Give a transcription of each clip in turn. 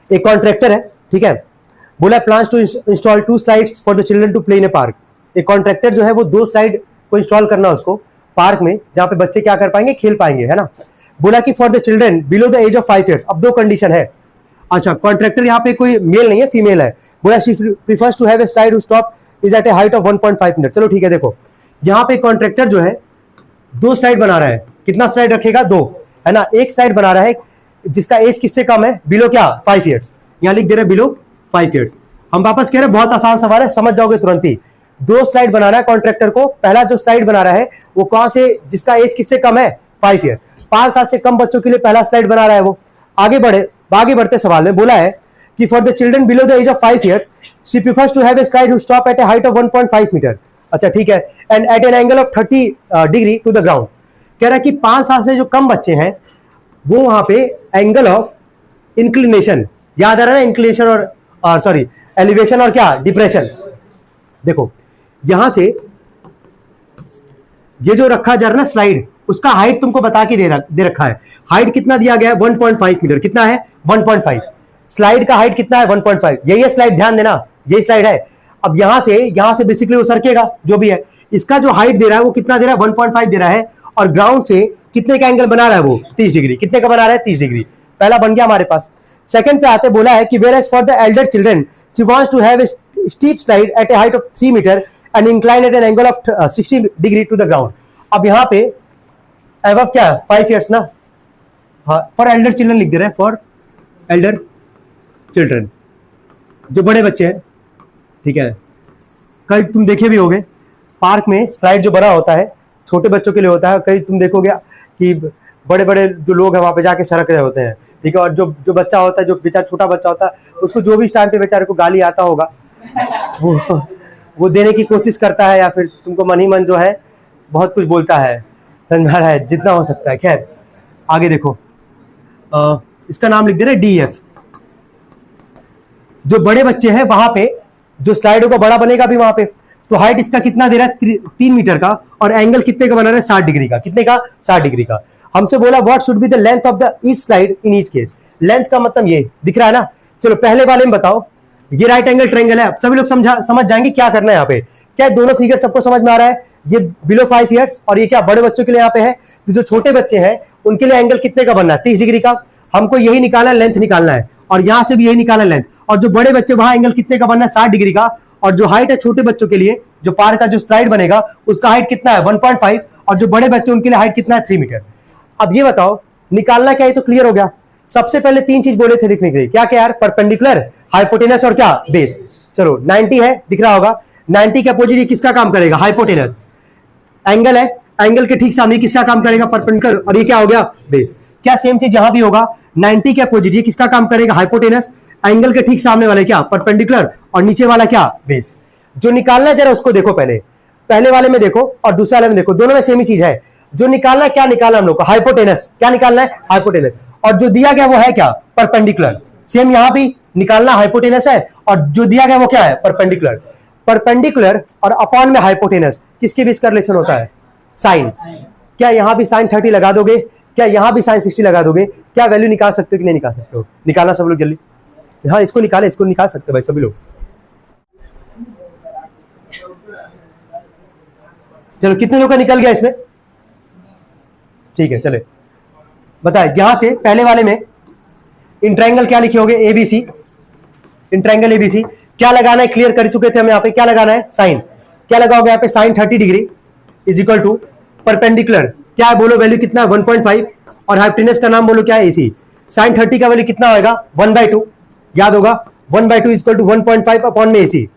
एक कॉन्ट्रैक्टर है, ठीक है, बोला plans to install 2 slides for the children to play in a park. एक कॉन्ट्रैक्टर जो है वो 2 स्लाइड को इंस्टॉल करना उसको पार्क में, जहां पे बच्चे क्या कर पाएंगे, खेल पाएंगे, है ना। बोला कि for the children below the age of 5 years। अब 2 कंडीशन है। अच्छा, कॉन्ट्रैक्टर यहाँ पे कोई मेल नहीं है, फीमेल है। बोला she prefers to have a slide who top is at a height of 1.5 metre. चलो ठीक है, देखो यहाँ पे कॉन्ट्रैक्टर जो है 2 स्लाइड बना रहा है। कितना स्लाइड रखेगा, 2, है ना। एक स्लाइड बना रहा है जिसका एज किससे कम है, बिलो क्या, 5 years। यहाँ लिख दे रहे बिलो 5 years। हम वापस कह रहे हैं, बहुत आसान सवाल है, समझ जाओगे तुरंत ही। 2 स्लाइड बना रहा है कॉन्ट्रैक्टर को। पहला जो स्लाइड बना रहा है वो कहां से, जिसका एज किससे कम है, 5 year। 5 साल से कम बच्चों के लिए पहला स्लाइड बना रहा है वो। आगे बढ़ते सवाल में बोला है कि for the children below the age of 5 years she prefers to have a slide who stop at a height of 1.5 metre. अच्छा ठीक है, and at an angle of 30 degree to the ground. कह रहा है कि 5 साल से जो कम बच्चे हैं वो वहां पे एंगल ऑफ इंक्लिनेशन, याद आ रहा है ना, इंक्लिनेशन और सॉरी एलिवेशन और क्या, डिप्रेशन। देखो यहां से ये जो रखा जा रहा है ना स्लाइड, उसका हाइट तुमको बता के दे रखा है। हाइट कितना दिया गया है, 1.5 मीटर। कितना है, 1.5। स्लाइड का हाइट कितना है, 1.5। यही है स्लाइड, ध्यान देना, यही स्लाइड है। अब यहां से बेसिकली वो सरकेगा जो भी है। इसका जो हाइट दे रहा है वो कितना दे रहा है, 1.5 दे रहा है। और ग्राउंड से कितने का एंगल बना रहा है वो, 30 डिग्री। कितने का बना रहा है, 30 डिग्री। पहला बन गया हमारे पास। सेकंड पे आते बोला है कि whereas for the elder children she wants to have a steep slide at a height of 3 metre and incline at an angle of 60 degree to the ground. अब यहाँ पे एबव क्या है, 5 years ना, हाँ, फॉर एल्डर चिल्ड्रन लिख दे रहे हैं, फॉर एल्डर चिल्ड्रन, जो बड़े बच्चे हैं, ठीक है। कई तुम देखे भी होगे पार्क में स्लाइड जो बड़ा होता है छोटे बच्चों के लिए होता है। कई तुम देखोगे कि बड़े बड़े जो लोग हैं वहां पे जाके सरक रहे होते हैं, ठीक है। और जो बच्चा होता है, जो बेचारा छोटा बच्चा होता है, उसको जो भी इस टाइम पे बेचारे को गाली आता होगा वो देने की कोशिश करता है, या फिर तुमको मन ही मन जो है बहुत कुछ बोलता है, समझ में आ रहा है, जितना हो सकता है। खैर आगे देखो, इसका नाम लिख दे रहे DF। जो बड़े बच्चे हैं वहां पे जो स्लाइडों का बड़ा बनेगा भी वहां पे, तो हाइट इसका कितना दे रहा है, 3 मीटर का। और एंगल कितने का बना रहा है, 60 डिग्री का। कितने का, 60 डिग्री का। हमसे बोला what should be the length of the each slide in each case. Length का मतलब ये दिख रहा है ना। चलो पहले वाले में बताओ, ये राइट एंगल ट्रायंगल है। सभी लोग समझ जाएंगे क्या करना है यहाँ पे। क्या दोनों फिगर सबको समझ में आ रहा है। ये बिलो 5 years और ये क्या बड़े बच्चों के लिए यहाँ पे है। तो जो छोटे बच्चे हैं उनके लिए एंगल कितने का बनना है, 30 डिग्री का। हमको यही निकालना है, लेंथ निकालना है। और यहां से भी यही निकालना है, लेंथ। और जो बड़े बच्चे वहां एंगल कितने का बनना है, 60 डिग्री का। और जो हाइट है छोटे बच्चों के लिए, जो पार्क का जो स्लाइड बनेगा उसका हाइट कितना है, 1.5। और जो बड़े बच्चे उनके लिए हाइट कितना है, 3 मीटर। अब ये बताओ निकालना क्या है, तो क्लियर हो गया। सबसे पहले 3 चीज बोले थे लिखने के लिए, क्या क्या यार, परपेंडिकुलर, हाइपोटेनस और क्या, बेस। चलो 90 है, दिख रहा होगा। 90 के अपोजिट किसका काम करेगा, हाइपोटेनस। एंगल है, एंगल के ठीक सामने किसका काम करेगा, परपेंडिकुलर। और ये क्या हो गया, बेस। क्या सेम चीज यहां भी होगा, 90 के अपोजिट ये किसका काम करेगा, हाइपोटेनस। एंगल के ठीक सामने वाले क्या, परपेंडिकुलर। और नीचे वाला क्या, बेस। जो निकालना है जरा उसको देखो, पहले वाले में देखो और दूसरे वाले में देखो, दोनों में सेम ही चीज है। जो निकालना है, क्या निकालना हम लोग को, हाइपोटेनस। क्या निकालना है, हाइपोटेनस। और जो दिया गया वो है क्या, परपेंडिकुलर। सेम यहां भी निकालना हाइपोटेनस है, और जो दिया गया वो क्या है, परपेंडिकुलर। परपेंडिकुलर और अपॉन में हाइपोटेनस, किसके बीच का रिलेशन होता है, साइन। क्या यहां भी साइन 30 लगा दोगे, क्या यहां भी साइन 60 लगा दोगे, क्या वैल्यू निकाल सकते हो कि नहीं निकाल सकते हो। निकालना सब लोग जल्दी, हाँ इसको निकाले, इसको निकाल सकते हो भाई सभी लोग। चलो कितने लोग का निकल गया इसमें, ठीक है। चले बताए, यहां से पहले वाले में इन ट्रायंगल क्या लिखे होगे, ABC। इन ट्रायंगल ABC क्या लगाना है, क्लियर कर चुके थे हम। यहाँ पे क्या लगाना है, साइन। क्या लगाओगे यहाँ पे, sine 30 degree is equal to perpendicular, क्या है बोलो, वैल्यू कितना है 1.5। और हाइपोटेनस का नाम बोलो क्या है, AC। साइन 30 का वैल्यू कितना होगा, 1/2, याद होगा। 1/2 इज इक्वल टू 1.5 अपॉन में AC।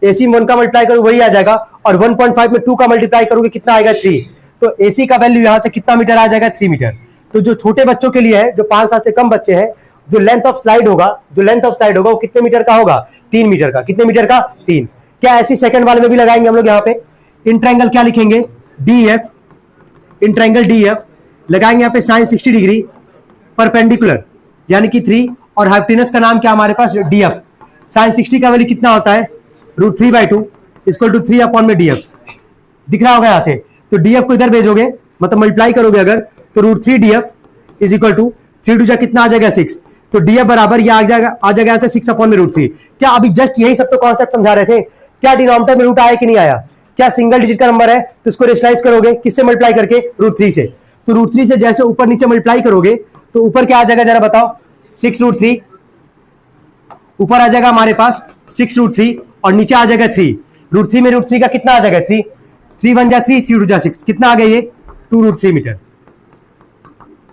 AC में 1 का मल्टीप्लाई करो वही आ जाएगा, और 1.5 में 2 का मल्टीप्लाई करोगे कितना आएगा, 3। तो AC का वैल्यू यहां से कितना मीटर आ जाएगा, 3 मीटर। तो जो छोटे बच्चों के लिए है, जो 5 साल से कम बच्चे हैं, जो लेंथ ऑफ स्लाइड होगा, वो कितने मीटर का होगा, 3 मीटर का। कितने मीटर का, 3। क्या ऐसी सेकंड वाले में भी लगाएंगे हम लोग यहाँ पे। इन ट्रायंगल क्या लिखेंगे, DF। इन ट्रायंगल DF लगाएंगे यहाँ पे साइन 60 डिग्री, परपेंडिकुलर यानी कि 3। और हाइपोटेनस का नाम क्या हमारे पास, DF। साइन 60 का वैल्यू कितना होता है, √3/2 इक्वल टू 3 अपॉन में DF। दिख रहा होगा यहाँ से। तो DF को इधर भेजोगे, मतलब मल्टीप्लाई करोगे अगर, तो √3 DF इज इक्वल टू 3 2 जा कितना आ जाएगा, 6। तो डी एफ बराबर ये आ जाएगा आंसर 6/√3। क्या अभी जस्ट यही सब तो कॉन्सेप्ट समझा रहे थे? क्या डिनोमिनेटर में रूट आया कि नहीं आया? क्या सिंगल डिजिट का नंबर है तो इसको रेशनलाइज करोगे किससे मल्टीप्लाई करके? √3 से। तो √3 से जैसे ऊपर नीचे मल्टीप्लाई करोगे तो ऊपर क्या आ जाएगा जरा बताओ? 6√3 ऊपर आ जाएगा हमारे पास 6√3 और नीचे आ जाएगा 3। √3 में √3 का कितना आ जाएगा? 3। 3 1 जा 3, 3 2 जा 6, कितना आ गया ये? 2√3 मीटर।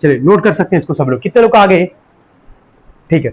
चलिए नोट कर सकते हैं इसको सब लोग, कितने लोग आ गए? ठीक है।